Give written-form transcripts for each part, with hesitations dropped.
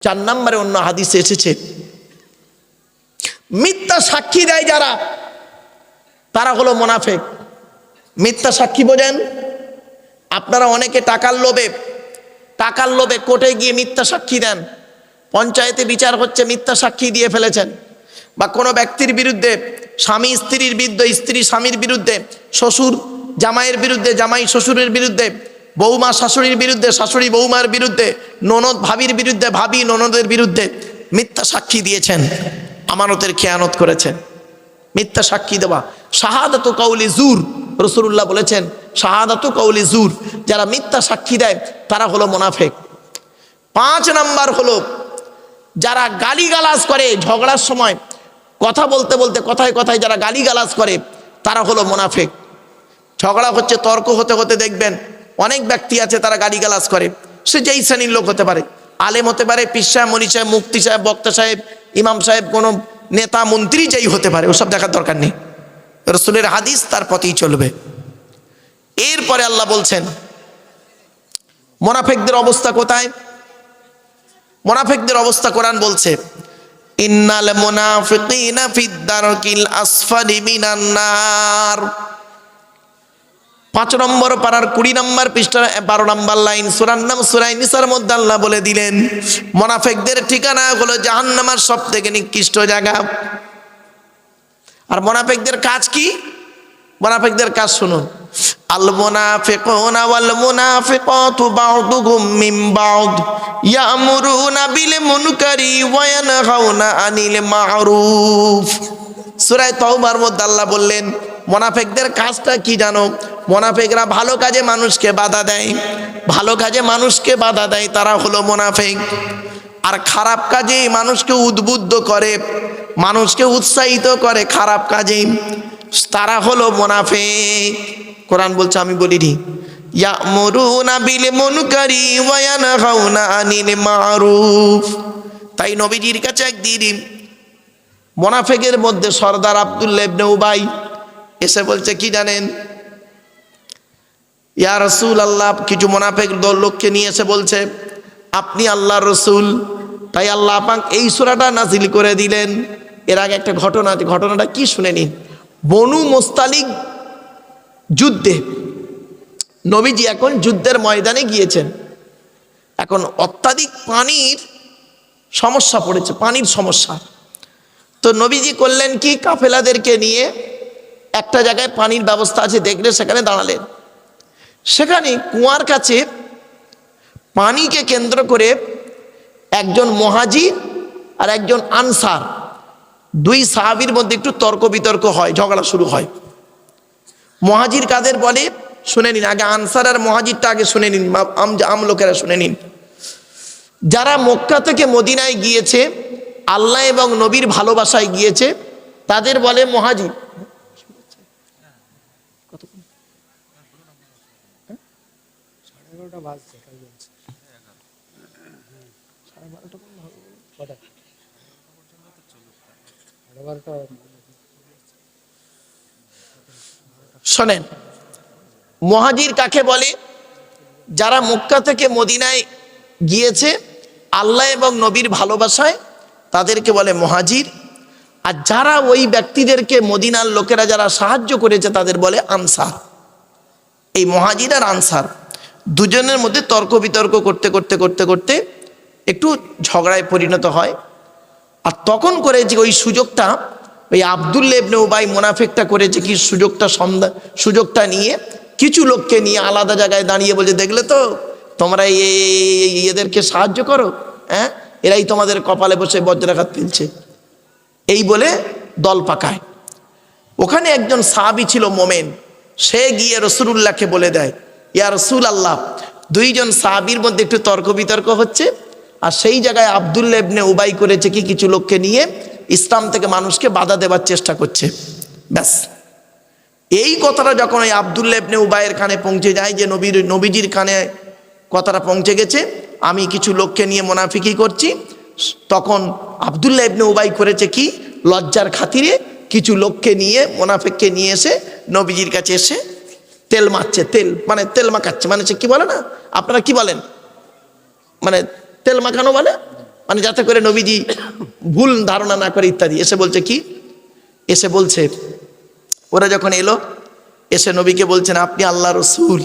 4 নম্বরে অন্য হাদিসে এসেছে, মিথ্যা সাক্ষী দেয় যারা, তারা হলো মুনাফিক। মিথ্যা সাক্ষী বোঝেন? আপনারা অনেকে টাকার লোভে কোর্টে গিয়ে মিথ্যা সাক্ষী দেন, পঞ্চায়েতে বিচার হচ্ছে, মিথ্যা সাক্ষী দিয়ে ফেলেছেন। বা কোনো ব্যক্তির বিরুদ্ধে, স্বামী স্ত্রীর বিরুদ্ধে, স্ত্রী স্বামীর বিরুদ্ধে, শ্বশুর জামাইয়ের বিরুদ্ধে, জামাই শ্বশুরের বিরুদ্ধে, বৌমা শাশুড়ির বিরুদ্ধে, শাশুড়ি বৌমার বিরুদ্ধে, ননদ ভাবির বিরুদ্ধে, ভাবি ননদের বিরুদ্ধে মিথ্যা সাক্ষী দিয়েছেন, আমানতের খেয়ানত করেছেন। মিথ্যা সাক্ষী দেওয়া শাহাদাতু কাউলি জুর, রাসূলুল্লাহ বলেছেন শাহাদাতু কাউলি জুর, যারা মিথ্যা সাক্ষী দেয় তারা হলো মুনাফিক। 5 নাম্বার হলো যারা গালিগালাজ করে, ঝগড়ার সময় কথা বলতে বলতে কথায় কথায় যারা গালিগালাজ করে তারা হলো মুনাফিক। ঝগড়া হচ্ছে, তর্ক হতে হতে দেখবেন অনেক ব্যক্তি আছে তারা গালিগালাজ করে, সে যেই শ্রেণীর লোক হতে পারে, আলেম হতে পারে, পীর সাহেব, মনি সাহেব, মুফতি সাহেব, বক্তা সাহেব, ইমাম সাহেব, কোনো নেতা মন্ত্রী যেই হতে পারে, ওসব দেখার দরকার নেই, রাসূলের হাদিস তার পথেই চলবে। এরপরে আল্লাহ বলছেন মুনাফিকদের অবস্থা কোথায়? মুনাফিকদের অবস্থা কোরআন বলছে, ইন্নাল মুনাফিকিনা ফিদ দারকিল আসফালি মিনান নার। 5 নম্বর পারার 20 নম্বর পৃষ্ঠা 12 নম্বর লাইন, সূরার নাম সূরা নিসার মধ্যে আল্লাহ বলে দিলেন মুনাফিকদের ঠিকানা হলো জাহান্নামের সবথেকে নিকৃষ্ট জায়গা। আর মুনাফিকদের কাজ কি? মুনাফিকদের কাজ শুনুন, আল মুনাফিকুনা ওয়াল মুনাফিকাতু বা'দুহুম মিন বা'দ ইয়ামুরুনা বিল মুনকারি ওয়া ইয়ানহাউনা আনিল মা'রুফ। সূরা তাওবার মধ্যে আল্লাহ বললেন মুনাফিকদের কাজটা কি জানো? মুনাফিকরা ভালো কাজে মানুষকে বাধা দেয়, ভালো কাজে মানুষকে বাধা দেয়, তারা হলো মুনাফিক। আর খারাপ কাজে মানুষকে উদ্বুদ্ধ করে, মানুষকে উৎসাহিত করে খারাপ কাজে, তারা হলো মুনাফিক। কোরআন বলছে, আমি বলিনি, ইয়ামুরুনা বিল মুনকারি ওয়া ইয়ানহাউনা আনিল মা'রুফ। তাই নবীজির কাছে একদিন মুনাফিকের মধ্যে সরদার আব্দুল্লাহ ইবনে উবাই এসে বলছে কি জানেন, ইয়া রাসূলুল্লাহ, কিছু মুনাফিক লোককে নিয়ে এসে বলছে আপনি আল্লাহর রাসূল। তাই আল্লাহ পাক এই সূরাটা নাজিল করে দিলেন। এর আগে একটা ঘটনাটা কি শুনে নিন। বনু মুস্তালিক যুদ্ধে নবীজি এখন যুদ্ধের ময়দানে গিয়েছেন, এখন অত্যাধিক পানির সমস্যা পড়েছে, পানির সমস্যা। তো নবীজি করলেন কি, কাফেলাদেরকে নিয়ে একটা জায়গায় পানির ব্যবস্থা আছে দেখলে সেখানে দাঁড়ালেন। সেখানে কুয়ার কাছে পানিকে কেন্দ্র করে একজন মুহাজির আর একজন আনসার, 2 সাহাবীর মধ্যে একটু তর্ক বিতর্ক হয়, ঝগড়া শুরু হয়। মুহাজির কাদের বলে শুনে নিন, আগে আনসার আর মুহাজিরটা আগে শুনে নিন, আম লোকেরা শুনে নিন। যারা মক্কা থেকে মদিনায় গিয়েছে, আল্লাহ এবং নবীর ভালোবাসায় গিয়েছে, তাদের বলে মুহাজির। শোনেন, মুহাজির কাকে বলে? যারা মক্কা থেকে মদিনায় গিয়েছে আল্লাহ এবং নবীর ভালোবাসায়, তাদেরকে বলে মুহাজির। আর যারা ওই ব্যক্তিদেরকে, মদিনার লোকেরা যারা সাহায্য করেছে, তাদের বলে আনসার। এই মুহাজির আর আনসার দুজনের মধ্যে তর্ক বিতর্ক করতে করতে করতে করতে একটু ঝগড়ায় পরিণত হয়। আর তখন করে যে ওই সুযোগটা ওই আব্দুল্লাহ ইবনে উবাই মুনাফিকটা করেছে কি, সুযোগটা নিয়ে কিছু লোককে নিয়ে আলাদা জায়গায় দাঁড়িয়ে বলছে, দেখলে তো তোমরা এদেরকে সাহায্য করো, হ্যাঁ, এরাই তোমাদের কপালে বসে বজ্রাঘাত ফেলছে, এই বলে দল পাকায়। ওখানে একজন সাহাবী ছিল মোমেন, সে গিয়ে রাসূলুল্লাহকে বলে দেয়, ইয়া রাসূলুল্লাহ, 2 জন সাহাবীর মধ্যে একটু তর্ক বিতর্ক হচ্ছে, আর সেই জায়গায় আব্দুল্লাহ ইবনে উবাই করেছে কি, কিছু লোককে নিয়ে ইসলাম থেকে মানুষকে বাধা দেওয়ার চেষ্টা করছে। ব্যাস, এই কথাটা যখন ওই আব্দুল্লাহ ইবনে উবাইয়ের কানে পৌঁছে যায়, যে নবীজির কানে কথাটা পৌঁছে গেছে, আমি কিছু লোককে নিয়ে মুনাফিকি করছি, তখন আব্দুল্লাহ ইবনে উবাই করেছে কি, লজ্জার খাতিরে কিছু লোককে নিয়ে, মুনাফিককে নিয়ে এসে নবীজির কাছে এসে তেল মারছে, তেল মাখাচ্ছে, মানে সে কি বলে না, আপনারা কি বলেন, মানে তেল মাখানো বলে, মানে যাতে করে নবীজি ভুল ধারণা না করে ইত্যাদি। এসে বলছে কি, এসে বলছে ওরা যখন এলো, এসে নবীকে বলছেন আপনি আল্লাহ রসুল।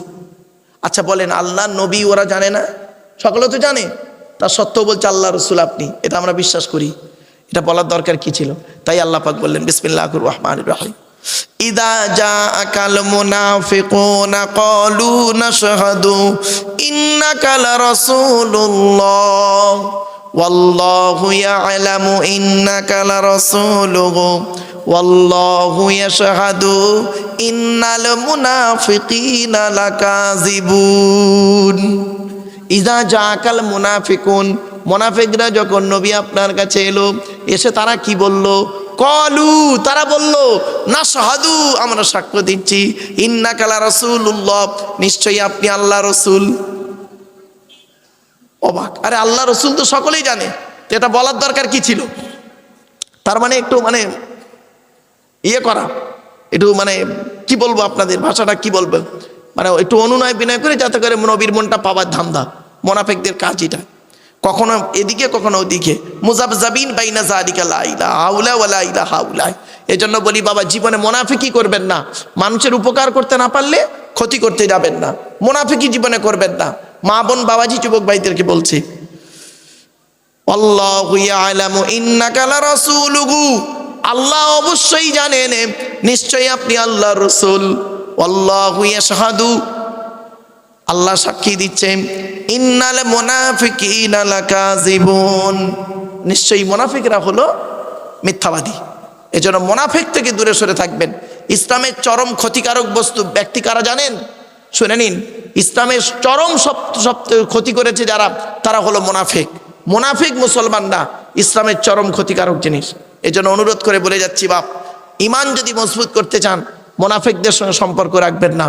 আচ্ছা বলেন, আল্লাহ নবী ওরা জানে না? সকলে তো জানে, তা সত্ত্বেও বলছে আল্লাহ রসুল আপনি, এটা আমরা বিশ্বাস করি। এটা বলার দরকার কি ছিল? তাই আল্লাহ পাক বললেন বিসমিল্লাহির রহমানির রহিম, ইদা জাআকাল মুনাফিকুনা ক্বালু নাশহাদু ইন্নাকা লারাসূলুল্লাহ ওয়াল্লাহু ইয়ালামু ইন্নাকা লারাসূলুহু ওয়াল্লাহু ইয়াশহাদু ইন্নাল মুনাফিকিনা লাকাযিবুন। ইদা জাআকাল মুনাফিকুন, মুনাফিকরা যখন নবী আপনার কাছে এলো, এসে তারা কি বলল? কলু, তারা বলল নাশহাদু, আমরা সাক্ষ্য দিচ্ছি, ইন্নাকা লারাসূলুল্লাহ, নিশ্চয়ই আপনি আল্লাহ রসুল। অবাক, আরে আল্লাহ রসুল তো সকলেই জানে, তো এটা বলার দরকার কি ছিল? তার মানে একটু মানে ইয়ে করা, একটু মানে কি বলবো আপনাদের ভাষাটা কি বলবো, মানে একটু অনুনয় বিনয় করে যাতে করে নবীর মনটা পাওয়ার ধান্দা। মুনাফিকদের কাজ এটা, কখনো এদিকে কখনো ওদিকে, মুযাবযাবিন বাইনা যালিকা লা ইলাহা হাউলা ওয়ালা ইলাহা হাউলা। এজন্য বলি বাবা, জীবনে মুনাফিকি করবেন না। মানুষের উপকার করতে না পারলে ক্ষতি করতে যাবেন না, মুনাফিকি জীবনে করবেন না। মা বোন বাবাজি যুবক ভাইদেরকে বলছি, আল্লাহু ইয়ালামু ইন্নাকা লারাসূলুহু, আল্লাহ অবশ্যই জানেন নিশ্চয়ই আপনি আল্লাহর রাসূল। আল্লাহু ইয়াশহাদু, আল্লাহ সাক্ষী দিচ্ছেন, ইন্নাল মুনাফিকিনা লাকাযিবুন, নিশ্চয়ই মুনাফিকরা হলো মিথ্যাবাদী। এজন্য মুনাফিক থেকে দূরে সরে থাকবেন। ইসলামের চরম ক্ষতিকারক বস্তু ব্যক্তি কারা জানেন? শুনে নিন, ইসলামের চরম সবচেয়ে ক্ষতি করেছে যারা, তারা হলো মুনাফিক। মুনাফিক মুসলমান না, ইসলামের চরম ক্ষতিকারক জিনিস। এজন্য অনুরোধ করে বলে যাচ্ছি, বাপ ঈমান যদি মজবুত করতে চান, মুনাফিকদের সঙ্গে সম্পর্ক রাখবেন না।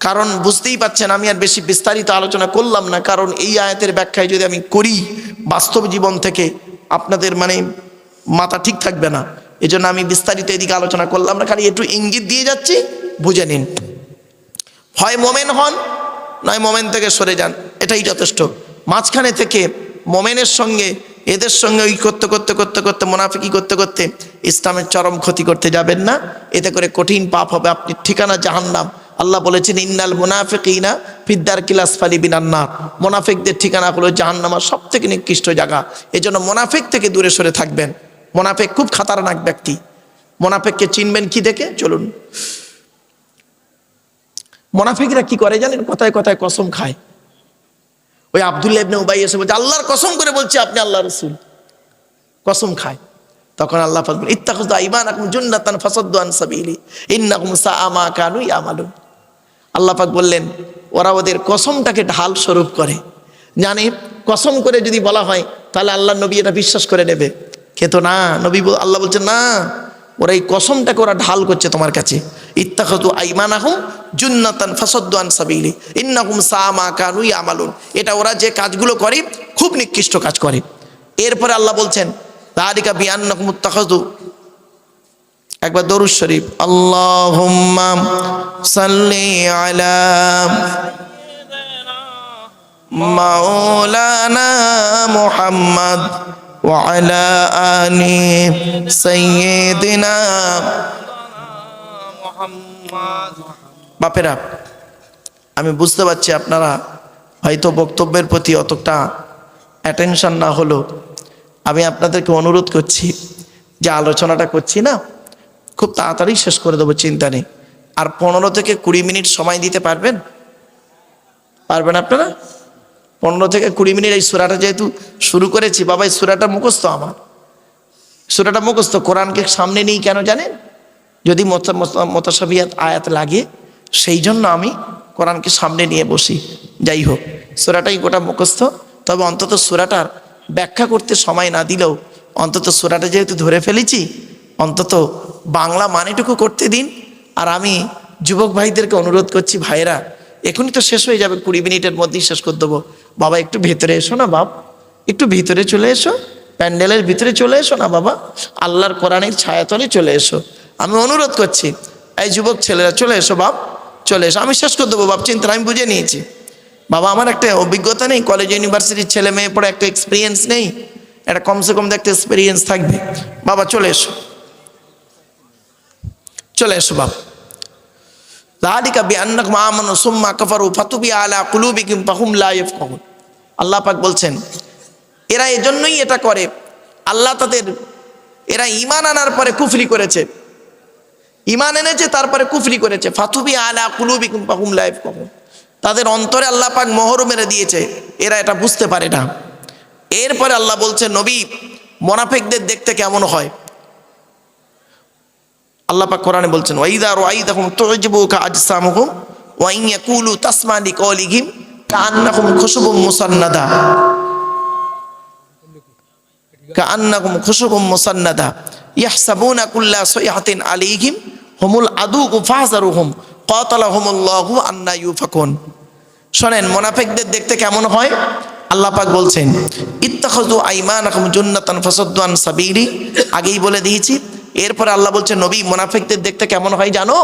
কারণ বুঝতেই পাচ্ছেন, আমি আর বেশি বিস্তারিত আলোচনা করলাম না, কারণ এই আয়াতের ব্যাখ্যায় যদি আমি করি বাস্তব জীবন থেকে, আপনাদের মানে মাথা ঠিক থাকবে না। এজন্য আমি বিস্তারিত এদিকে আলোচনা করলাম না, খালি একটু ইঙ্গিত দিয়ে যাচ্ছি, বুঝে নিন। হয় মোমেন হন, নয় মোমেন থেকে সরে যান, এটাই যথেষ্ট। মাঝখানে থেকে মোমেনের সঙ্গে এদের সঙ্গে ওই করতে করতে করতে করতে মুনাফিকি করতে করতে ইসলামের চরম ক্ষতি করতে যাবেন না, এতে করে কঠিন পাপ হবে, আপনি ঠিকানা জাহান্নাম। আল্লাহ বলেছেন ইন্নাল মুনাফিকিনা ফিদ-দারকিল আসফালি মিনান নার, মুনাফিকদের ঠিকানা হলো জাহান্নামের সবথেকে নিকৃষ্ট জায়গা। এজন্য মুনাফিক থেকে দূরে সরে থাকবেন। মুনাফিক খুব খতরনাক ব্যক্তি। মুনাফিককে চিনবেন কি দেখে? চলুন, মুনাফিকরা কি করে জানেন? কথায় কথায় কসম খায়। ওই আব্দুল্লাহ ইবনে উবাই এসে বলছে আল্লাহর কসম করে বলছি আপনি আল্লাহ রাসূল, কসম খায়। তখন আল্লাহ পাক বলেন ইত্তাখিযু আইমানাকুম জুন্নাতান ফাসাদ্দু আন সাবিলি ইন্নাকুম সাআ মা কানু ইয়ামালুন। আল্লাহ পাক বললেন ওরা ওদের কসমটাকে ঢাল স্বরূপ করে, জানে কসম করে যদি বলা হয় তাহলে আল্লাহ নবী এটা বিশ্বাস করে নেবে, কিন্তু না, নবী আল্লাহ বলছেন না, ওরা এই কসমটাকে ওরা ঢাল করছে তোমার কাছে। ইত্তাখিযু আইমানাকুম জুন্নাতান ফাসাদ্দু আন সাবিলি ইন্নাকুম সাআ মা কানু ইয়ামালুন, এটা ওরা যে কাজগুলো করে খুব নিকৃষ্ট কাজ করে। এরপরে আল্লাহ বলছেন যালিকা বিআন্নাকুম ইত্তাখাযু, একবার দরুদ শরীফ, আল্লাহুম্মা সাল্লি আলা মাওলানা মুহাম্মদ ওয়া আলা আলি সাইয়্যিদিনা মুহাম্মদ। বাপেরা, আমি বুঝতে পারছি আপনারা হয়তো বক্তব্যের প্রতি অতটা অ্যাটেনশন না হলো, আমি আপনাদেরকে অনুরোধ করছি যে আলোচনাটা করছি না, খুব তাড়াতাড়ি শেষ করে দেবো, চিন্তা নেই। আর 15 থেকে 20 মিনিট সময় দিতে পারবেন? পারবেন আপনারা? 15 থেকে 20 মিনিট। এই সূরাটা যেহেতু শুরু করেছি বাবা, এই সূরাটা মুখস্থ, আমার সূরাটা মুখস্থ। কোরআনকে সামনে নেই কেন জানেন? যদি মুতাশাবিহাত আয়াত লাগে, সেই জন্য আমি কোরআনকে সামনে নিয়ে বসি। যাই হোক, সূরাটাই গোটা মুখস্থ, তবে অন্তত সূরাটার ব্যাখ্যা করতে সময় না দিলেও অন্তত সূরাটা যেহেতু ধরে ফেলেছি, অন্তত বাংলা মানেটুকু করতে দিন। আর আমি যুবক ভাইদেরকে অনুরোধ করছি, ভাইরা এখনই তো শেষ হয়ে যাবে, 20 মিনিটের মধ্যেই শেষ করে দেবো। বাবা একটু ভেতরে এসো না বাপ, একটু ভিতরে চলে এসো, প্যান্ডেলের ভিতরে চলে এসো না বাবা, আল্লাহর কোরআনের ছায়াতলে চলে এসো, আমি অনুরোধ করছি। এই যুবক ছেলেরা চলে এসো বাপ, চলে এসো, আমি শেষ করে দেবো বাপ, চিন্তা আমি বুঝে নিয়েছি বাবা। আমার একটা অভিজ্ঞতা নেই, কলেজ ইউনিভার্সিটির ছেলে মেয়ে পড়ে একটা এক্সপিরিয়েন্স নেই, এটা কমসে কম দেখতে এক্সপিরিয়েন্স থাকবে। বাবা চলে এসো, চলে এসো বাবা। যালিকা বিআন্নাকুম আমানু সুম্মা কাফারু ফাতুবিয়া আলা কুলুবিকুম ফাহুম লা ইয়াফকাহুন। আল্লাহ পাক বলছেন এরা এজন্যই এটা করে, আল্লাহ এরা ঈমান আনার পরে কুফরি করেছে, ঈমান এনেছে তারপরে কুফরি করেছে। ফাতুবিয়া আলা কুলুবিকুম ফাহুম লা ইয়াফকাহুন, তাদের অন্তরে আল্লাহ পাক মোহর মেরে দিয়েছে, এরা এটা বুঝতে পারে না। এরপরে আল্লাহ বলছেন নবী মুনাফিকদের দেখতে কেমন হয়। আল্লাহ পাক কোরআনে বলছেন ওয়াইদা রাআইতাহুম তু'জিবুকা আজসামুহুম ওয়া ইন ইয়াকুলু তাসমা লিকাওলিহিম কাআন্নাহুম খুশুবুম মুসান্নাদা ইয়াহসাবুনা কুল্লা সাইহাতিন আলাইহিম হুমুল আদু ফাহযারুহুম কাতালাহুমুল্লাহু আন্না ইউফাকুন। শোনেন মুনাফিকদের দেখতে কেমন হয়। আল্লাহ পাক বলছেন ইত্তাখাযু আইমানাকুম জুন্নাতান ফাসাদ্দু আন সাবিলি, আগেই বলে দিয়েছি। এরপরে আল্লাহ বলছেন নবী মুনাফিকদের দেখতে কেমন হয় জানো,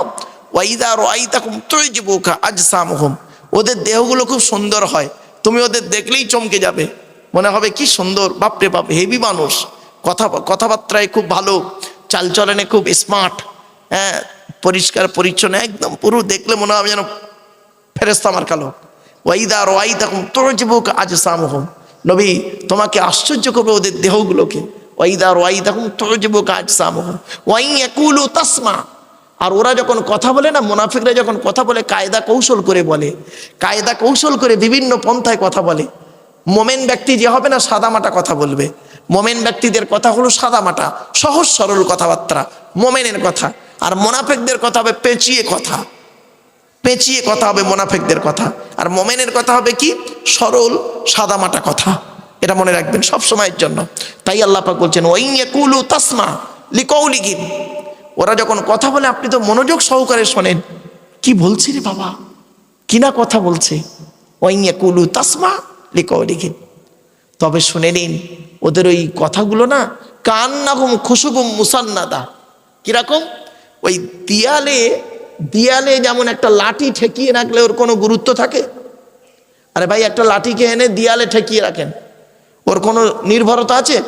ওয়াইদা রাআইতাকুম তু'জিবুকা আজসামুহুম, ওদের দেহগুলো খুব সুন্দর হয়, তুমি ওদের দেখলেই চমকে যাবে, মনে হবে কি সুন্দর, বাপরে বাপ হেভি মানুষ, কথাবার্তায় খুব ভালো, চালচলনে খুব স্মার্ট, হ্যাঁ পরিষ্কার পরিচ্ছন্ন, একদম পুরো দেখলে মনে হবে যেন ফেরেশতা মার্কা লোক। ওয়াইদা রাআইতাকুম তু'জিবুকা আজসামুহুম, নবী তোমাকে আশ্চর্য করবে ওদের দেহগুলোকে। ওয়াইদা রাআইতাকুম তু'জিবুকা আজসামুহুম ওয়া ইন ইয়াকুলু তাসমা, আর ওরা যখন কথা বলে না, মুনাফিকরা যখন কথা বলে কায়দা কৌশল করে বলে, কায়দা কৌশল করে বিভিন্ন পন্থায় কথা বলে। মোমেন ব্যক্তি যে হবে না সাদামাটা কথা বলবে, মোমেন ব্যক্তিদের কথা হলো সাদামাটা সহজ সরল কথাবার্তা মোমেনের কথা, আর মুনাফিকদের কথা হবে পেঁচিয়ে কথা, পেঁচিয়ে কথা হবে মুনাফিকদের কথা, আর মোমেনের কথা হবে কি সরল সাদামাটা কথা। এটা মনে রাখবেন সব সময়ের জন্য। তাই আল্লাহ পাক বলছেন ওয়া ইন ইয়াকুলু তাসমা লিকাওলিহিম, ওরা যখন কথা বলে আপনি তো মনোযোগ সহকারে শোনেন, কি বলছে রে বাবা, কি না কথা বলছে। ওয়া ইন ইয়াকুলু তাসমা লিকাওলিহিম, তবে শুনে নিন ওদের ওই কথাগুলো না কান্নাকুম খুশুবুম মুসান্নাদা, কিরকম ওই দিয়ালে যেমন একটা লাঠি ঠেকিয়ে রাখলে ওর কোনো গুরুত্ব থাকে, আরে ভাই একটা লাঠিকে এনে দিয়ালে ঠেকিয়ে রাখেন, ওর কোনো নির্ভরতা আছে?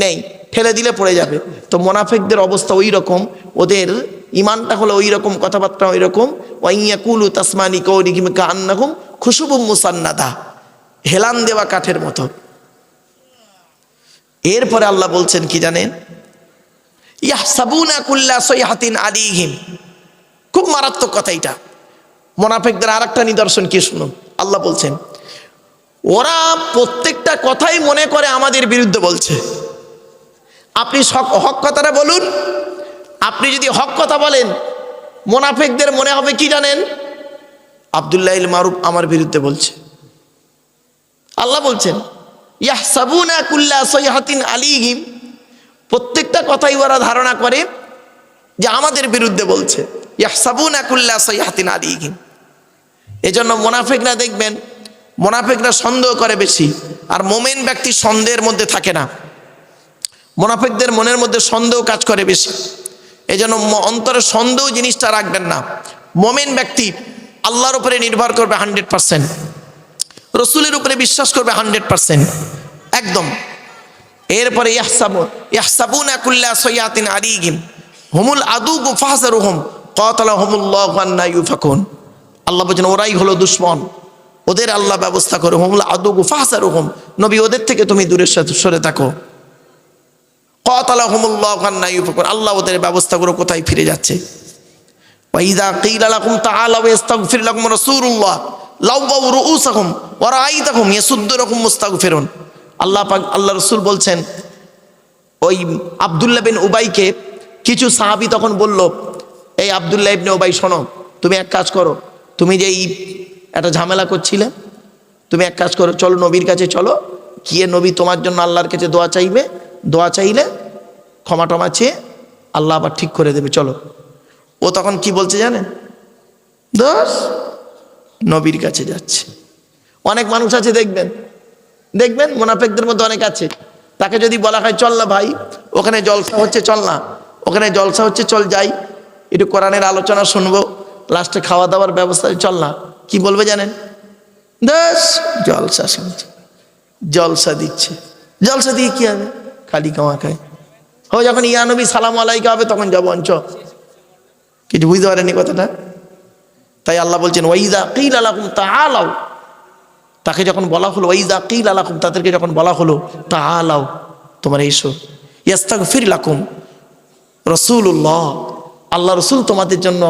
নেই, ঠেলে দিলে পড়ে যাবে। তো মুনাফিকদের অবস্থা ওই রকম, ওদের ইমানটা হলো ওই রকম, কথাবার্তা ওই রকম। ওয়া ইন ইয়াকুলু তাসমা লিকাওলিহিম কাআন্নাহুম খুশুবুম মুসান্নাদা, হেলান দেওয়া কাঠের মতো। এরপরে আল্লাহ বলছেন কি জানেন, ইয়াহসাবুনা কুল্লা সাইহাতিন আলাইহিম, খুব মারাত্মক কথা এটা। মুনাফিকদের আরেকটা নিদর্শন কি শুনুন, আল্লাহ বলছেন ওরা প্রত্যেকটা কথাই মনে করে আমাদের বিরুদ্ধে বলছে। আপনি হক কথাটা বলুন, আপনি যদি হক কথা বলেন মুনাফিকদের মনে হবে কি জানেন, আব্দুল্লাহ ইল মারুফ আমার বিরুদ্ধে বলছে। আল্লাহ বলছেন ইয়াহসাবুনা কুল্লা সাইহাতিন আলাইহিম, প্রত্যেকটা কথাই ওরা ধারণা করে যে আমাদের বিরুদ্ধে বলছে। ইয়াহসাবুনা কুল্লা সাইহাতিন আলাইহিম, এজন্য মুনাফিকরা দেখবেন, মুনাফিকরা সন্দেহ করে বেশি, আর মোমেন ব্যক্তি সন্দেহের মধ্যে থাকে না। মুনাফিকদের মনের মধ্যে সন্দেহ কাজ করে বেশি, এজন্য অন্তরে সন্দেহ জিনিসটা রাখবেন না। মোমেন ব্যক্তি আল্লাহর উপরে নির্ভর করবে 100%, রসুলের উপরে বিশ্বাস করবে 100% একদম। এরপরে ইয়াহসাবুনা কুল্লা সাইহাতিন আলাইহিম হুমুল আদু ফাহযারুহুম কাতালাহুমুল্লাহু আন্না ইউফাকুন। আল্লাহ বলেন ওরাই হলো দুশমন, ওদের আল্লাহ ব্যবস্থা করে। হুমুল আদু ফাহযারুহুম, নবী ওদের থেকে তুমি দূরে সরে থাকো। কাতালাহুমুল্লাহু আন্না ইউফাকুন, আল্লাহ ওদের ব্যবস্থা করে কোথায় ফিরে যাচ্ছে। ওয়া ইযা কিলা লাকুম তাআলাউ ইস্তাগফির লাকুম রাসূলুল্লাহ লাওয়াউ রুউসাহুম ওয়া রাআইতাহুম ইয়াসুদ্দুনাকুম মুস্তাগফিরুন। আল্লাহ রসুল বলছেন ওই আব্দুল্লাহ বিন উবাইকে কিছু সাহাবী তখন বলল, এই আব্দুল্লাহ ইবনে উবাই শোনো, তুমি এক কাজ করো, তুমি যে একটা ঝামেলা করছিলে, তুমি এক কাজ করো, চলো নবীর কাছে চলো, গিয়ে নবী তোমার জন্য আল্লাহর কাছে দোয়া চাইবে, দোয়া চাইলে ক্ষমা টমা চেয়ে আল্লাহ আবার ঠিক করে দেবে, চলো। ও তখন কি বলছে জানেন, দোষ নবীর কাছে যাচ্ছে। অনেক মানুষ আছে দেখবেন মুনাফিকদের মধ্যে অনেক আছে, তাকে যদি বলা হয় চল না ভাই ওখানে জলসা হচ্ছে, চল না ওখানে জলসা হচ্ছে, চল যাই একটু কোরআনের আলোচনা শুনবো, লাস্টে খাওয়া দাওয়ার ব্যবস্থা, চল না, কি বলবে জানেন, দোষ জলসা শুনছে, জলসা দিচ্ছে, জলসা দিয়ে কি হবে, খালি কামা খায়। ও যখন ইয়া নবী সালাম আলাইকা হবে তখন যাবো অঞ্চ, কিছু বুঝতে পারেনি কথাটা। তাই আল্লাহ বলছেন ওয়াইজা কিলা লাকুম তাআলাউ, তাকে যখন বলা হলো ওয়াইজা কিলা লাকুম, তাদেরকে যখন বলা হলো তাআলাউ তোমরা এসো, ইস্তাগফির লাকুম রাসূলুল্লাহ, আল্লাহ রসুল তোমাদের জন্য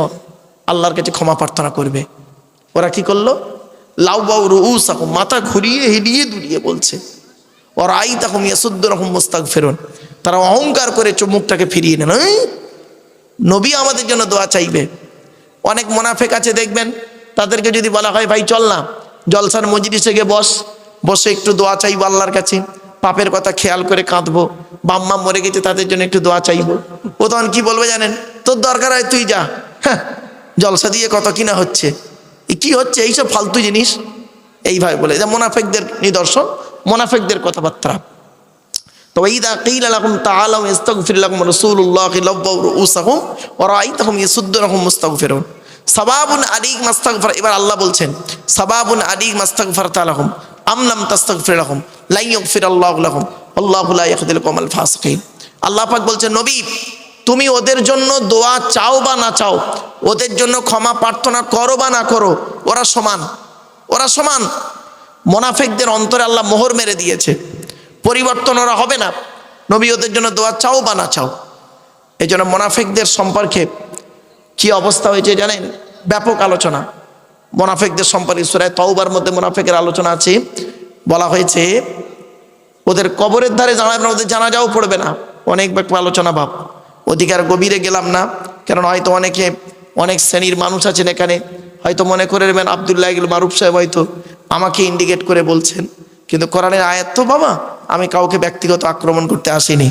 আল্লাহর কাছে ক্ষমা প্রার্থনা করবে। ওরা কি করলো, লাউ বাউ রুউসাকুম, মাথা ঘুরিয়ে হিলিয়ে দুলিয়ে বলছে, ওরা আইতাকুম ইয়াসুদ্দুরহুম মুস্তাগফিরুন, তারা অহংকার করে মুখটাকে ফিরিয়ে নেন, নবী আমাদের জন্য দোয়া চাইবে। অনেক মুনাফিক আছে দেখবেন, তাদেরকে যদি বলা হয় ভাই চল না জলসার মজলিসে গিয়ে বসে একটু দোয়া চাইবো আল্লাহর কাছে, পাপের কথা খেয়াল করে কাঁদবো, বাম্মা মরে গেছে তাদের জন্য একটু দোয়া চাইবো, ও তখন কি বলবে জানেন, তোর দরকার হয় তুই যা, হ্যাঁ জলসা দিয়ে কত কিনা হচ্ছে, কি হচ্ছে এইসব ফালতু জিনিস, এইভাবে বলে। এটা মুনাফিকদের নিদর্শন, মুনাফিকদের কথাবার্তা। তো ইদা কিলা লাকুম তাআলাউ ইস্তাগফির লাকুম রাসূলুল্লাহি লাব্বাউ রুউসাহুম ওয়া রাআইতাহুম ইয়াসুদ্দুনহুম মুস্তাগফিরুন সাবাবুন আলাইহিম মাস্তাগফার। এবার আল্লাহ বলছেন সাবাবুন আলাইহিম মাস্তাগফারতা লাহুম আম লাম তাস্তাগফির লাহুম লা ইয়াগফিরাল্লাহু লাহুম আল্লাহু লা ইয়াহদিল কওমাল ফাসিকিন। আল্লাহ পাক বলছেন নবী তুমি ওদের জন্য দোয়া চাও বা না চাও, ওদের জন্য ক্ষমা প্রার্থনা করো বা না করো, ওরা সমান, ওরা সমান। মুনাফিকদের অন্তরে আল্লাহ মোহর মেরে দিয়েছে, পরিবর্তন ওরা হবে না, নবী ওদের জন্য দোয়া চাও বা না চাও। এই জন্য মুনাফিকদের সম্পর্কে কি অবস্থা হয়েছে জানেন, ব্যাপক আলোচনা মুনাফিকদের সম্পর্কে। সূরা তাওবার মধ্যে মুনাফিকের আলোচনা আছে, বলা হয়েছে ওদের কবরের ধারে দাঁড়াবে না, ওদের জানাজাও পড়বে না। অনেক ব্যাপক আলোচনা ভাব, অধিকার গভীরে গেলাম না, কারণ হয়তো অনেক শ্রেণীর মানুষ আছেন এখানে, হয়তো মনে করে নেবেন আব্দুল্লাহ মারুফ সাহেব হয়তো আমাকে ইন্ডিকেট করে বলছেন, কিন্তু কোরআনের আয়াত তো বাবা, আমি কাউকে ব্যক্তিগত আক্রমণ করতে আসিনি।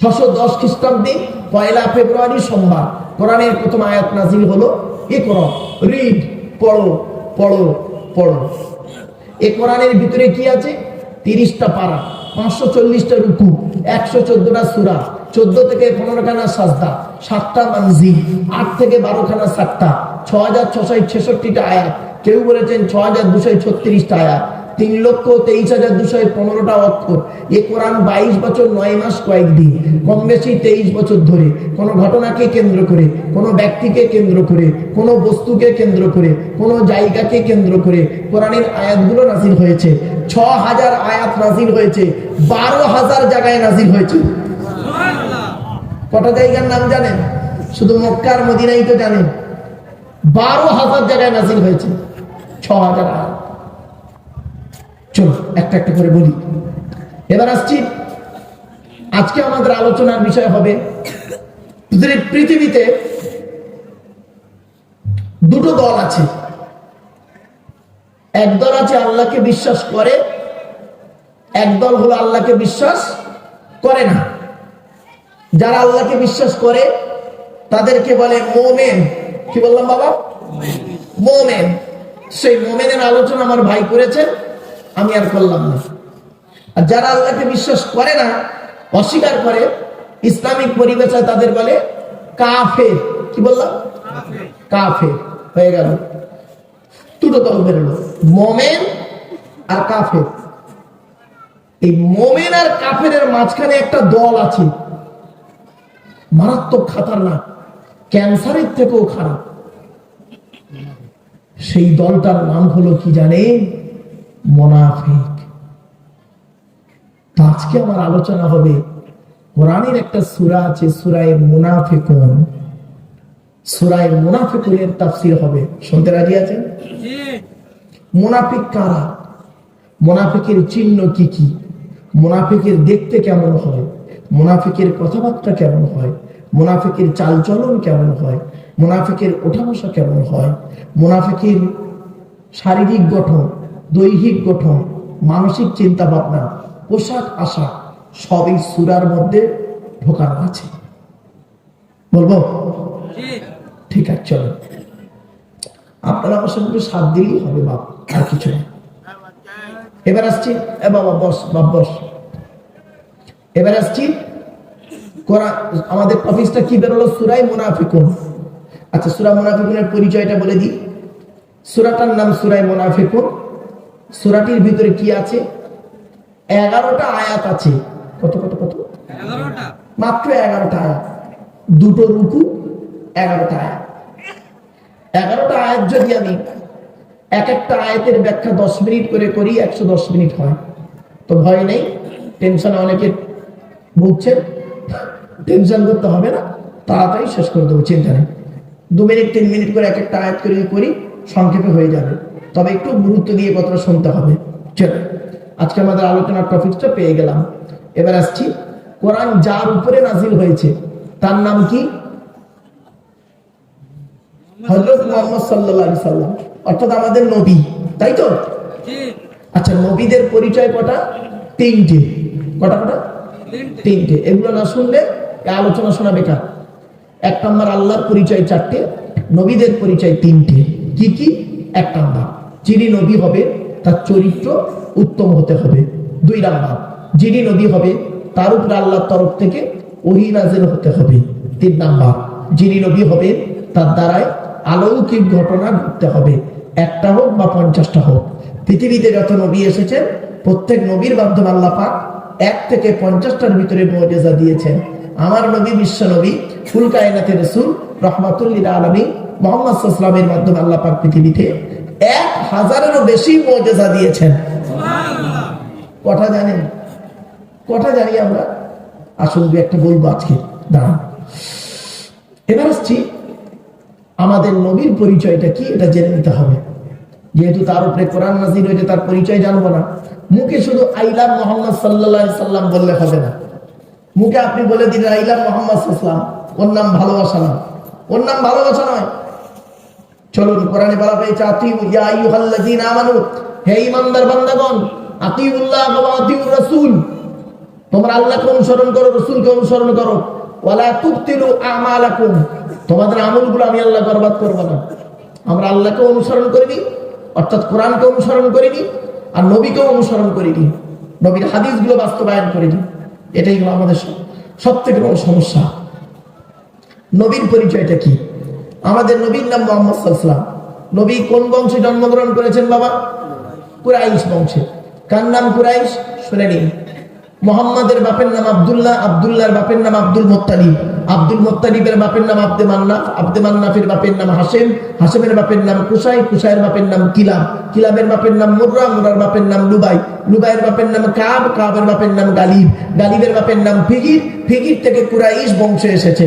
610 খ্রিস্টাব্দে 1 ফেব্রুয়ারি সোমবার কোরআনের প্রথম আয়াত নাজিল হলো, ইকরা রিড, পড়ো পড়ো পড়ো। এই কোরআনের ভিতরে কি আছে, 30টা পারা, 540টা রুকু, 114টা সূরা, 14 থেকে 15খানা সাজদা, 7টা মানজিল, 8 থেকে 12খানা সাক্তা, 6666টা আয়াত, কেউ বলেছেন 6236টা আয়াত, 3,23,215টা অক্ষর। এ কোরআন 22 বছর 9 মাস কয়েকদিন, কম বেশি 23 বছর ধরে কোন ঘটনাকে কেন্দ্র করে, কোন ব্যক্তিকে কেন্দ্র করে, কোন বস্তুকে কেন্দ্র করে, কোন জায়গাকে কেন্দ্র করে কোরআনের আয়াতগুলো নাজিল হয়েছে। 6000 আয়াত নাজিল হয়েছে, 12,000 জায়গায় নাজিল হয়েছে। কটা জায়গার নাম জানেন? শুধু মক্কা আর মদিনাই তো জানেন, 12,000 জায়গায় নাজিল হয়েছে, 6000 আয়াত। চলো একটা একটা করে বলি। এবার আসছি, আজকে আমাদের আলোচনার বিষয় হবে পৃথিবীতে দুটো দল আছে। এক দল আছে আল্লাহকে বিশ্বাস করে, এক দল হলো আল্লাহকে বিশ্বাস করে না। যারা আল্লাহকে বিশ্বাস করে তাদেরকে বলে মোমেন। কি বললাম বাবা? মোমেন। সেই মোমেনের আলোচনা আমার ভাই করেছেন, আমি আর করলাম না। আর যারা আল্লাহকে বিশ্বাস করে না, অস্বীকার করে, ইসলামিক পরিভাষায় তাদের বলে কাফের। কি বললাম? কাফের। হয়ে গেল, দুটো দল বেরোলো, মোমেন আর কাফের। এই মোমেন আর কাফেরের মাঝখানে একটা দল আছে, মারাত্মক খাতারনাক, ক্যান্সারের থেকেও খারাপ। সেই দলটার নাম হলো কি জানেন? মুনাফিক। আজকে আমার আলোচনা হবে, কোরআনের একটা সূরা আছে সূরায়ে মুনাফিকুন, সূরায়ে মুনাফিকুনের তাফসীর হবে। শুনতে রাজি আছেন? মুনাফিক কারা? মুনাফিকের চিহ্ন কি কি? মুনাফিকের দেখতে কেমন হয়? মুনাফিকের কথাবার্তা কেমন হয়? মুনাফিকের চালচলন কেমন হয়? মুনাফিকের ওঠা বসা কেমন হয়? মুনাফিকের শারীরিক গঠন, দৈহিক গঠন, মানসিক চিন্তা ভাবনা, পোশাক আশাক সবই সূরার মধ্যে ঢোকানো আছে। বলবো? ঠিক আছে, চলো আপনারা আমার সঙ্গে সাথ দিলেই হবে বাপ, আর কিছু না। এবার আসছি, এ বাবা বস, বাপ বস। এবার আসছি, কোরআন আমাদের টপিকটা কি বেরোলো? সূরা মুনাফিকুন। আচ্ছা, সূরা মুনাফিকুনের পরিচয়টা বলে দিই। সূরাটার নাম সূরা মুনাফিকুন। সূরাটির ভিতরে কি আছে? 11টা আয়াত আছে। কত কত কত? 11টা, মাত্র 11টা আয়াত, দুটো রুকু, 11টা আয়াত। 11টা আয়াত যদি আমি এক একটা আয়াতের ব্যাখ্যা 10 মিনিট করে করি, 110 মিনিট হয়। তো ভয় নেই, টেনশনে অনেকে ভুগছেন, টেনশন করতে হবে না, তাড়াতাড়ি শেষ করে দেবো, চিন্তা নেই। 2 মিনিট 3 মিনিট করে এক একটা আয়াত করে করি, সংক্ষেপে হয়ে যাবে, তবে একটু গুরুত্ব দিয়ে কথাটা শুনতে হবে। চলো, আজকে আমাদের আলোচনার টপিকটা পেয়ে গেলাম। এবার আসছি, কোরআন যার উপরে নাজিল হয়েছে তার নাম কি? হযরত মুহাম্মদ সাল্লাল্লাহু আলাইহি সাল্লাম, অর্থাৎ আমাদের নবী, তাই তো? আচ্ছা, নবীদের পরিচয় কটা? 3টে। কটা কটা? 3টে। এগুলো না শুনলে আলোচনা শোনা বেকার। 1 নম্বর আল্লাহর পরিচয় 4টে, নবীদের পরিচয় 3টে। কি কি? 1 নম্বর, যিনি নবী হবে তার চরিত্র উত্তম হতে হবে। 2 নম্বর, যিনি নবী হবে তার উপর আল্লাহর তরফ থেকে ওহী নাযিল হতে হবে। 3 নম্বর, যিনি নবী হবে তার দ্বারায় অলৌকিক ঘটনা ঘটতে হবে, 1টা হোক বা 50টা হোক। পৃথিবীতে যত নবী এসেছেন প্রত্যেক নবীর মাধ্যমে আল্লাহ পাক 1 থেকে 50টার ভিতরে মুআজিজা দিয়েছেন। আমার নবী বিশ্ব নবী ফুল কায়নাতের রাসূল রাহমাতুল লিল আলামিন মুহাম্মদ সাল্লাল্লাহু আলাইহি ওয়াসাল্লামের মাধ্যমে আল্লাহ পাক পৃথিবীতে 1000-এরও বেশি মুআজিজা দিয়েছেন। সুবহানাল্লাহ। কথা জানেন? কথা জানি আমরা, আসুন দু একটা বলবো আজকে, দাঁড়ান। এবার আসছি, আমাদের নবীর পরিচয়টা কি এটা জেনে নিতে হবে। যেহেতু তার উপরে কোরআন নাযিল হয়েছে, তার পরিচয় জানবো না। মুখে শুধু আই লাভ মুহাম্মদ সাল্লাল্লাহু আলাইহি সাল্লাম বললে হবে না। মুখে আপনি বলে দিলেন আই লাভ মুহাম্মদ সাল্লাল্লাহু আলাইহি সাল্লাম, ওর নাম ভালোবাসা না, ওর নাম ভালোবাসা নয়। চলুন, কোরআনে বলা হয়েছে আতিউ ইয়া আইয়ুহাল্লাযীনা আমানু, হে ঈমানদার বান্দাগণ, আতিউল্লাহ ওয়া আতিউর রাসূল, তোমরা আল্লাহকে অনুসরণ করো, রাসূলকে অনুসরণ করো। ওয়ালা তুবতিলু আমালাকুম, তোমাদের আমলগুলো আমি আল্লাহ বরবাদ করব না। আমরা আল্লাহকে অনুসরণ করিনি, অর্থাৎ কোরআনকে অনুসরণ করিনি, আর নবীকে অনুসরণ করিনি, নবীর হাদিসগুলো বাস্তবায়ন করিনি। এটাই হলো আমাদের সবথেকে বড় সমস্যা। নবীর পরিচয়টা কি? আমাদের নবীর নাম মুহাম্মদ সাল্লাল্লাহু আলাইহি ওয়াসাল্লাম। নবী কোন বংশে জন্মগ্রহণ করেছেন বাবা? কুরাইশ বংশে। কার নাম কুরাইশ? শুনে নিন। মুহাম্মাদের বাপের নাম আব্দুল্লাহ, আব্দুল্লাহর বাপের নাম আব্দুল মুত্তালিব, আব্দুল মুত্তালিবের বাপের নাম আব্দে মান্নাফ, আব্দে মান্নাফের বাপের নাম হাশেম, হাশেমের বাপের নাম কুসাই, কুসাইয়ের বাপের নাম কিলাব, কিলাবের বাপের নাম মুররা, মুরার বাপের নাম লুবাই, লুবাইয়ের বাপের নাম কাব, কাবের বাপের নাম গালিব, গালিবের বাপের নাম ফিগির, ফিগির থেকে কুরাইশ বংশ এসেছে।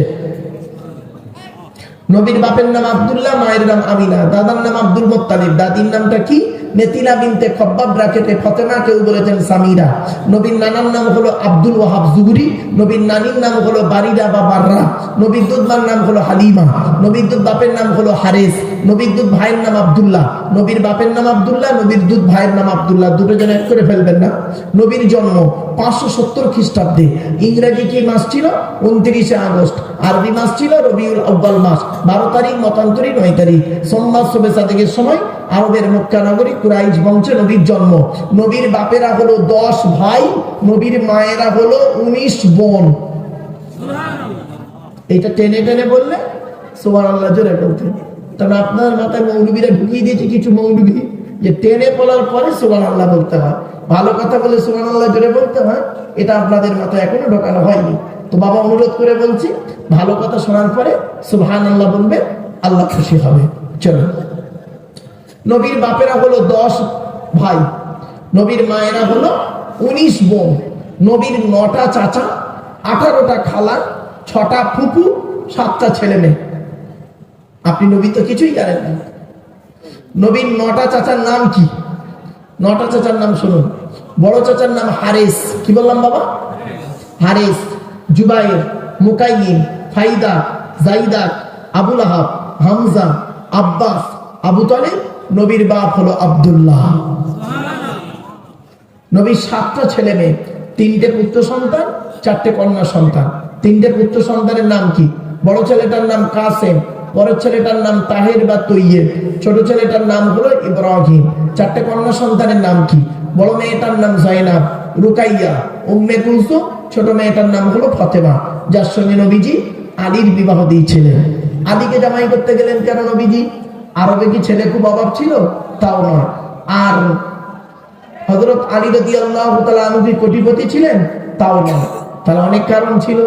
নবীর বাপের নাম আব্দুল্লাহ, মায়ের নাম আমিনা, দাদার নাম আব্দুল মুত্তালিব, দাদির নামটা কি? নেতিলা বিনতে খব্বাব, ব্রাকেটে ফাতেমা, কেউ বলেছেন সামিরা। নবীর নানার নাম হলো আব্দুল ওয়াহাব জুহরি, নবীর নানির নাম হলো বারিদা বা বাররা, নবীর দুধমার নাম হলো হালিমা, নবীর দুধ বাপের নাম হলো হারেস, নবীর দুধ ভাইয়ের নাম আব্দুল্লাহ, নবীর বাপের নাম আব্দুল্লাহ, নবীর দুধ ভাইয়ের নাম আব্দুল্লাহ, দুটো জন এক করে ফেলবেন না। নবীর জন্ম 570 খ্রিস্টাব্দে। ইংরেজি কি মাস ছিল? 29শে আগস্ট। আরবি মাস ছিল রবিউল আউয়াল মাস, 12 তারিখ, মতান্তরী 9 তারিখ। সোমবার শবে সাদেকের সময় আরবের মক্কা নগরী কুরাইশ বংশে নবীর জন্ম। নবীর বাপেরা হলো 10 ভাই, নবীর মায়েরা হলো 19 বোন। এটা টেনে টেনে বললে সুবহানাল্লাহ জোরে বলতে। তবে আপনার মাথায় মৌলবীরা ঢুকিয়ে দিয়েছে কিছু মৌলবী, যে টেনে বলার পরে সুবহানাল্লাহ বলতে হয়, ভালো কথা বলে সুবহানাল্লাহ জোরে বলতে হয়। এটা আপনাদের মাথায় এখনো ঢোকানো হয়নি। তো বাবা, অনুরোধ করে বলছি, ভালো কথা শোনার পরে সুবহানাল্লাহ বলবে, আল্লাহ খুশি হবে। চলো, নবীর বাপেরা হলো 10 ভাই, নবীর মায়েরা হলো 19 বোন, নবীর 9টা চাচা, 18টা খালা, 6টা ফুপু, 7টা ছেলে মেয়ে। আপনি নবী তো কিছুই জানেন না। নবীর 9টা চাচার নাম কি? 9টা চাচার নাম শুনুন। বড় চাচার নাম হারেস। কি বললাম বাবা? হারেস, জুবাইর, মুকাইয়িম, ফাইদা, জাইদা, আবুল আহাব, হামজা, আব্বাস, আবু তালিব। নবীর বাপ হলো আব্দুল্লাহ। নবীর 7টা ছেলে মেয়ে, 3টে পুত্র সন্তান, 4টে কন্যা সন্তান। 3টে পুত্র সন্তানের নাম কি? বড় ছেলেটার নাম কাসেম, পরের ছেলেটার নাম তাহের বা তৈয়েব, ছোট ছেলেটার নাম হলো ইব্রাহিম। 4টে কন্যা সন্তানের নাম কি? বড় মেয়েটার নাম জাইনাব, রুকাইয়া, উম্মে কুলসুম, ছোট মেয়েটার নাম হলো ফাতেমা, যার সঙ্গে নবীজি আলীর বিবাহ দিয়েছিলেন। আলীকে জামাই করতে গেলেন কেন নবীজি? আরবে কি ছেলে খুব অভাব ছিল? তাও নয়। আর হযরত আলী রাদিয়াল্লাহু তাআলা আনহু কি কোটিপতি ছিলেন? তাও না। তার অনেক কারণ ছিল।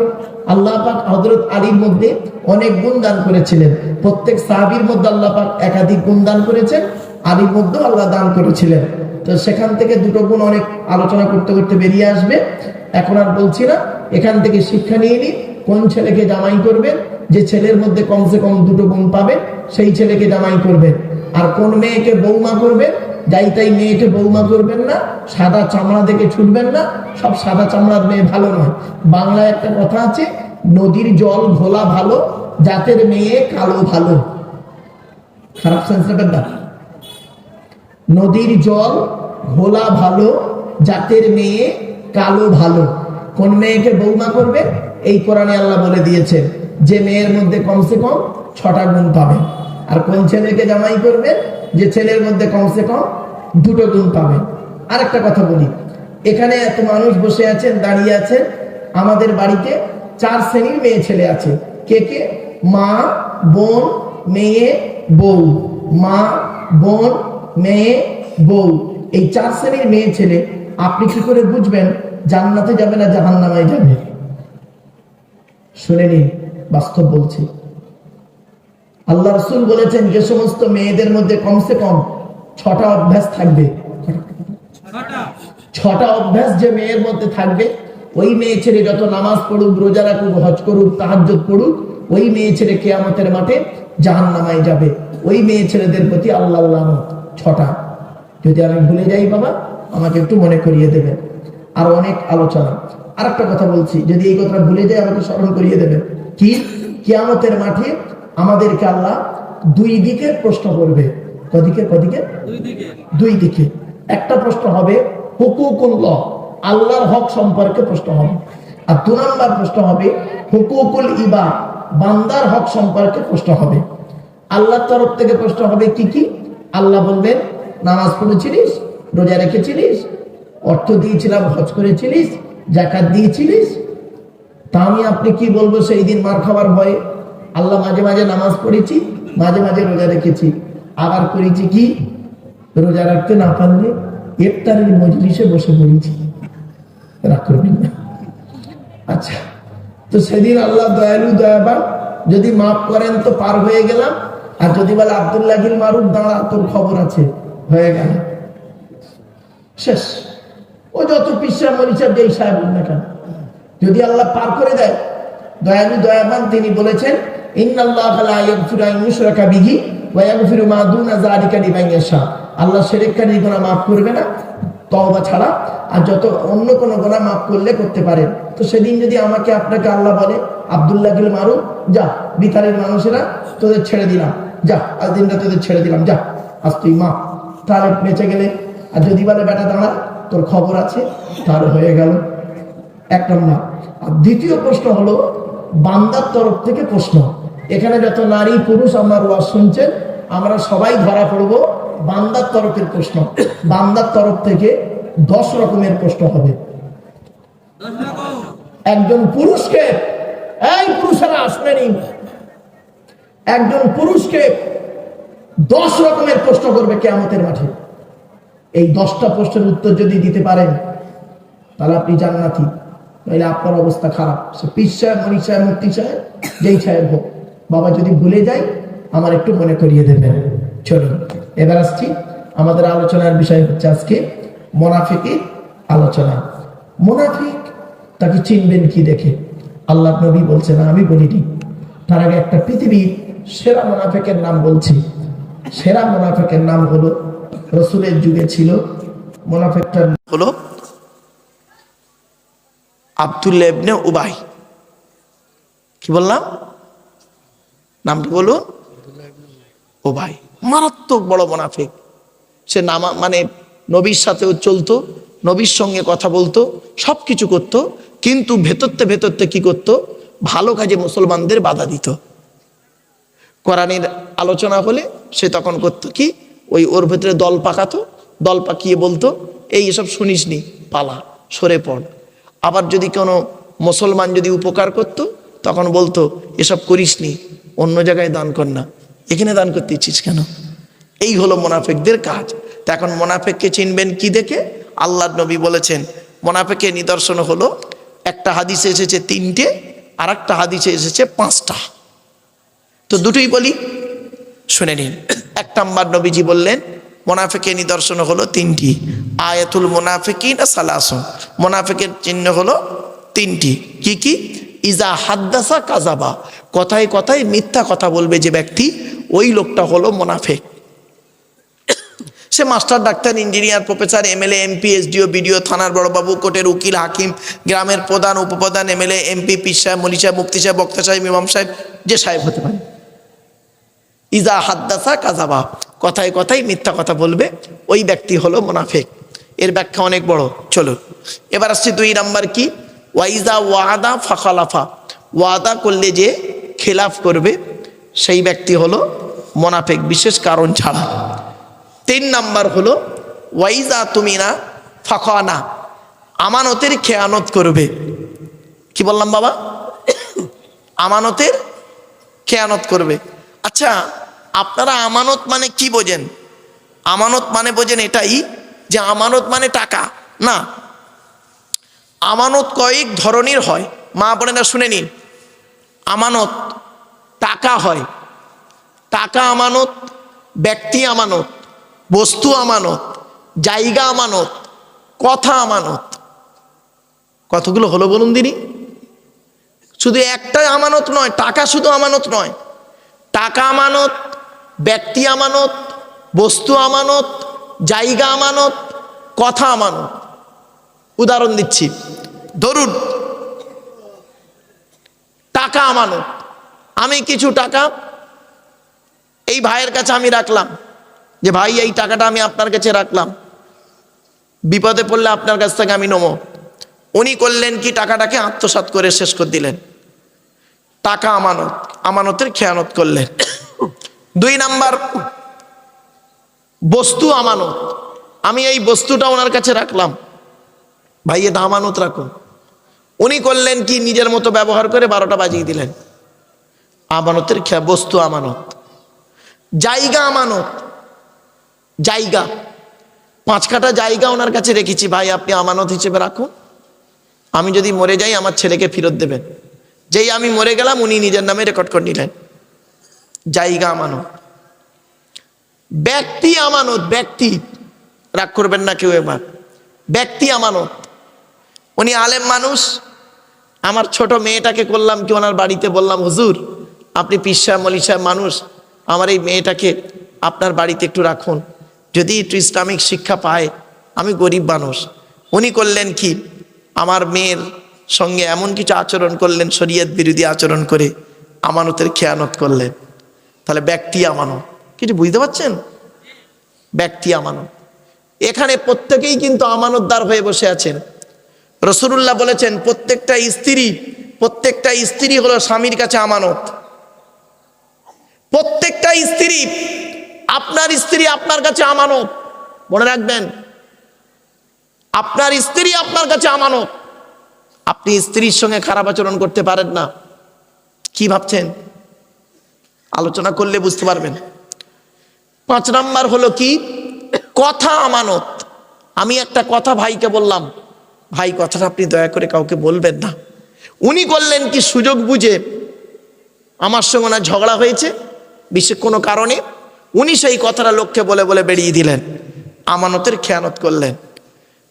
আল্লাহ পাক হযরত আলীর মধ্যে অনেক গুণ দান করেছিলেন। প্রত্যেক সাহাবীর মধ্যে আল্লাহ পাক একাধিক গুণ দান করেছেন, আলীর মধ্যে আল্লাহ দান করেছিলেন। তো সেখান থেকে দুটো গুণ অনেক আলোচনা করতে করতে বেরিয়ে আসবে, এখন আর বলছি না। এখান থেকে শিক্ষা নিয়ে নিন, কোন ছেলেকে জামাই করবেন, যে ছেলের মধ্যে কমসে কম দুটো গুণ পাবে সেই ছেলেকে জামাই করবেন। আর কোন মেয়েকে বৌমা করবেন, যাই তাই মেয়েকে বৌমা করবেন না, সাদা চামড়া দেখে ছুটবেন না, সব সাদা চামড়ার মেয়ে ভালো নয়। বাংলায় একটা কথা আছে, নদীর জল ঘোলা ভালো, জাতের মেয়ে কালো ভালো। খারাপ সেন্স নেবেন না। নদীর জল ঘোলা ভালো, জাতের মেয়ে কালো ভালো। কোন মেয়েকে বৌমা করবে, এই কোরআনে আল্লাহ বলে দিয়েছেন যে মেয়ের মধ্যে কমসে কম 6টা গুণ পাবে। আর কোন ছেলেকে জামাই করবে, যে ছেলের মধ্যে কমসে কম 2টো গুণ পাবে। আর একটা কথা বলি, এখানে এত মানুষ বসে আছেন, দাঁড়িয়ে আছেন, আমাদের বাড়িতে 4 শ্রেণীর মেয়ে ছেলে আছে। কে কে? মা, বোন, মেয়ে, বউ। মা, বোন, মেয়ে, বউ, এই 4 শ্রেণীর মেয়ে ছেলে। আপনি কি করে বুঝবেন জান্নাতে যাবে না জাহান্নামে যাবে? শুনে নিন, বাস্তব বলছি। আল্লাহ রাসূল বলেছেন যে সমস্ত মেয়েদের মধ্যে কমসে কম 6টা অভ্যাস থাকবে, 6টা অভ্যাস যে মেয়ের মধ্যে থাকবে, ওই মেয়ে ছেলে যত নামাজ পড়ুক, রোজা রাখুক, হজ করুক, তাহাজ্জুদ পড়ুক, ওই মেয়ে ছেলে কিয়ামতের মাঠে জাহান্নামে যাবে। ওই মেয়ে ছেলেদের প্রতি আল্লাহর লানত 6টা। যদি আমি ভুলে যাই বাবা, আমাকে একটু মনে করিয়ে দেবেন। আর অনেক আলোচনা। আর একটা কথা বলছি, যদি এই কথাটা ভুলে যাই আমাকে স্মরণ করিয়ে দেবেন। কি? কিয়ামতের মাঠে আমাদেরকে আল্লাহ 2 দিকে প্রশ্ন করবে। কদিকে? কদিকে? 2 দিকে। একটা প্রশ্ন হবে হুকুকুল্লাহ, আল্লাহর হক সম্পর্কে প্রশ্ন হবে। আর 2 নম্বর প্রশ্ন হবে হুকুকুল ইবাদ, বান্দার হক সম্পর্কে প্রশ্ন হবে। আল্লাহর তরফ থেকে প্রশ্ন হবে কি কি? আল্লাহ বলবেন, নামাজ পড়েছিলিস, রোজা রেখেছিলিস, অর্থ দিয়েছিলাম, হজ করেছিলিস, যাকাত দিয়েছিলিস? তা আমি আপনি কি বলবো সেই দিন মার খাবার ভয়ে? আল্লাহ, মাঝে মাঝে নামাজ পড়েছি, মাঝে মাঝে রোজা রেখেছি, আবার করেছি কি? রোজা রাখতে না পারলে ইফতারের মজলিসে বসে পড়েছি। রাগ করবেন না। আচ্ছা, তো সেদিন আল্লাহ দয়ালু দয়াবান, যদি মাফ করেন তো পার হয়ে গেলাম, আর যদি বলে আব্দুল্লাহ গিল মারুফ দাঁড়া, তোর খবর আছে, হয়ে গেল, শেষ। ও যত পিসা মরিচা যেই সাহেব না কেন, যদি আল্লাহ পার করে দেয়, দয়ালু দয়াবান তিনি বলেছেন, ইন্নাল্লাহা লা ইয়াগফিরু আন ইউশরাকা বিহি ওয়া ইয়াগফিরু মা দুনা যালিকা লিমান ইয়াশা। আল্লাহ শিরককারী গুনাহ মাফ করবে না তওবা ছাড়া, আর যত অন্য কোনো গুনাহ মাফ করলে করতে পারেন। তো সেদিন যদি আমাকে আপনাকে আল্লাহ বলে, আব্দুল্লাহ গিল মারুফ যা, বিতারের মানুষেরা তোদের ছেড়ে দিলাম, যা আজ দিনটা তোদের ছেড়ে দিলাম, যা আজ তুই মা, তাহলে বেঁচে গেলে। আর যদি বলে বেটা দাঁড়া, তোর খবর আছে, তার হয়ে গেল। 1 নম্বর। আর দ্বিতীয় প্রশ্ন হলো বান্দার তরফ থেকে প্রশ্ন। এখানে যত নারী পুরুষ আমার ওয়াজ শুনছেন, আমরা সবাই ধরা পড়বো বান্দার তরফের প্রশ্ন। বান্দার তরফ থেকে 10 রকমের প্রশ্ন হবে। একজন পুরুষকে, এই পুরুষেরা আসবেনি, একজন পুরুষকে 10 রকমের প্রশ্ন করবে কিয়ামতের মাঠে। এই 10টা প্রশ্নের উত্তর যদি দিতে পারেন, তাহলে আপনি জান্নাতি, তাহলে আপনার অবস্থা খারাপ। সে পীর সাহেব, মনি সাহেব, মুফতি সাহেব, যেই সাহেব হোক, বাবা যদি ভুলে যাই আমার একটু মনে করিয়ে দেবেন। চলুন এবার আসছি, আমাদের আলোচনার বিষয় হচ্ছে আজকে মুনাফিকের আলোচনা। মুনাফিক তাকে চিনবেন কি দেখে? আল্লাহ নবী বলছেন, আমি বলিনি। তার আগে একটা পৃথিবীর সেরা মুনাফিকের নাম বলছি। সেরা মুনাফিকের নাম হলো, রাসূলের যুগে ছিল, মুনাফিকটার হলো আব্দুল্লাহ ইবনে উবাই। কি বললাম? নামটা বলো, উবাই। মারাত্মক বড় মুনাফিক। সে মানে নবীর সাথেও চলতো, নবীর সঙ্গে কথা বলতো, সবকিছু করতো, কিন্তু ভেতরতে ভেতরতে কি করতো? ভালো কাজে মুসলমানদের বাধা দিত। কোরআনের আলোচনা হলে সে তখন করতো কি? ওর ভেতরে দল পাকাতো, দল পাকিয়ে বলতো, এই এসব শুনিসনি, পালা, সরে পড়। আবার যদি কোনো মুসলমান যদি উপকার করত, তখন বলতো, এসব করিসনি, অন্য জায়গায় দান কর না, এখানে দান করতে ইচ্ছিস কেন? এই হলো মুনাফিকদের কাজ। তা এখন মুনাফিককে চিনবেন কি দেখে? আল্লাহর নবী বলেছেন মুনাফিকের নিদর্শন হলো, একটা হাদিসে এসেছে 3টে, আর একটা হাদিসে এসেছে 5টা। তো দুটোই বলি, শুনে নিন। 1 নম্বর নবীজি বললেন মুনাফিকের নিদর্শন হলো 3টি। আয়াতুল মুনাফিকিনা সালাসুন, মুনাফিকের চিহ্ন হলো 3টি। কি কি? ইজা হাদ্দাসা কাযাবা, কথায় কথায় মিথ্যা কথা বলবে যে ব্যক্তি, ওই লোকটা হলো মুনাফিক। সে master, doctor, engineer, professor, MLA, MP, SDO, BDO, থানার বড়বাবু, কোর্টের উকিল, হাকিম, গ্রামের প্রধান, উপপ্রধান, এমএলএ, এমপি, পীর সাহেব, মলি সাহেব, মুফতি সাহেব, বক্তা সাহেব, ইমাম সাহেব, যে সাহেব হতে পারে। ইজা হাদ্দাসা কাযাবা, কথায় কথায় মিথ্যা কথা বলবে, ওই ব্যক্তি হলো মুনাফিক। এর ব্যাখ্যা অনেক বড়, চলো এবার আসছি 2 নাম্বার। কি? ওয়াইজা ওয়াদা ফাখালাফা, ওয়াদা করলে যে খেলাফ করবে সেই ব্যক্তি হলো মুনাফিক, বিশেষ কারণ ছাড়া। 3 নাম্বার হলো ওয়াইজা তুমিনা ফাখানা, আমানতের খেয়ানত করবে। কি বললাম বাবা? আমানতের খেয়ানত করবে। আচ্ছা, আপনারা আমানত মানে কি বোঝেন? আমানত মানে বোঝেন এটাই যে আমানত মানে টাকা না। আমানত কয়েক ধরনের হয়, মা বোনেরা শুনে নিন। আমানত টাকা হয়, টাকা আমানত, ব্যক্তি আমানত, বস্তু আমানত, জায়গা আমানত, কথা আমানত। কতগুলো হলো বলুন দিনি? শুধু একটাই আমানত নয়, টাকা শুধু আমানত নয়, টাকা আমানত, ব্যক্তি আমানত, বস্তু আমানত, জায়গা আমানত, কথা আমানত। উদাহরণ দিচ্ছি, ধরুন টাকা আমানত। আমি কিছু টাকা এই ভাইয়ের কাছে আমি রাখলাম, যে ভাই এই টাকাটা আমি আপনার কাছে রাখলাম, বিপদে পড়লে আপনার কাছ থেকে আমি নেবো। উনি করলেন কি? টাকাটাকে আত্মসাৎ করে শেষ করে দিলেন। টাকা আমানত, আমানতের খেয়ানত করলেন। 2 নাম্বার, বস্তু আমানত। আমি এই বস্তুটা ওনার কাছে রাখলাম, ভাই এটা আমানত রাখুন। উনি করলেন কি? নিজের মতো ব্যবহার করে 12টা বাজিয়ে দিলেন। আমানতের বস্তু আমানত। জায়গা আমানত, জায়গা 5 কাঠা জায়গা ওনার কাছে রেখেছি, ভাই আপনি আমানত হিসেবে রাখুন, আমি যদি মরে যাই আমার ছেলেকে ফেরত দেবেন। যেই আমি মরে গেলাম উনি নিজের নামে রেকর্ড করে নিলেন। জায়গা আমানত। ব্যক্তি আমানত, ব্যক্তি, রাগ করবেন না কেউ এবার। ব্যক্তি আমানত, উনি আলেম মানুষ, আমার ছোট মেয়েটাকে করলাম কি ওনার বাড়িতে, বললাম হুজুর আপনি পীর সাহেব মলি সাহেব মানুষ, আমার এই মেয়েটাকে আপনার বাড়িতে একটু রাখুন, যদি একটু ইসলামিক শিক্ষা পায়, আমি গরিব মানুষ। উনি করলেন কি? আমার মেয়ের সঙ্গে এমন কিছু আচরণ করলেন, শরীয়ত বিরোধী আচরণ করে আমানতের খেয়ানত করলেন। তাহলে ব্যক্তি আমানত। কিছু বুঝতে পারছেন? ব্যক্তি আমানত। এখানে প্রত্যেকেই কিন্তু আমানতদার হয়ে বসে আছেন। রাসূলুল্লাহ বলেছেন প্রত্যেকটা স্ত্রী হলো স্বামীর কাছে আমানত। প্রত্যেকটা স্ত্রী, আপনার স্ত্রী আপনার কাছে আমানত, মনে রাখবেন। আপনার স্ত্রী আপনার কাছে আমানত। আপনি স্ত্রীর সঙ্গে খারাপ আচরণ করতে পারেন না। কি ভাবছেন? আলোচনা করলে বুঝতে পারবেন। 5 নাম্বার হলো কি? কথা আমানত। আমি একটা কথা ভাইকে বললাম, ভাই কথাটা আপনি দয়া করে কাউকে বলবেন না। উনি করলেন কি? সুযোগ বুঝে, আমার সঙ্গে না ঝগড়া হয়েছে বিশেষ কোনো কারণে, উনি সেই কথাটা লোককে বলে বলে বেরিয়ে দিলেন, আমানতের খেয়ানত করলেন।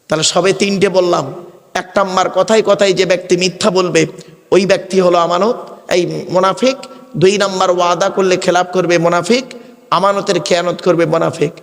তাহলে সবে 3টে বললাম। 1 নাম্বার, কথায় কথায় যে ব্যক্তি মিথ্যা বলবে ওই ব্যক্তি হলো আমানত, এই মুনাফিক। 2 নাম্বার, ওয়াদা করলে খেলাপ করবে মুনাফিক, আমানতের খেয়ানত করবে মুনাফিক।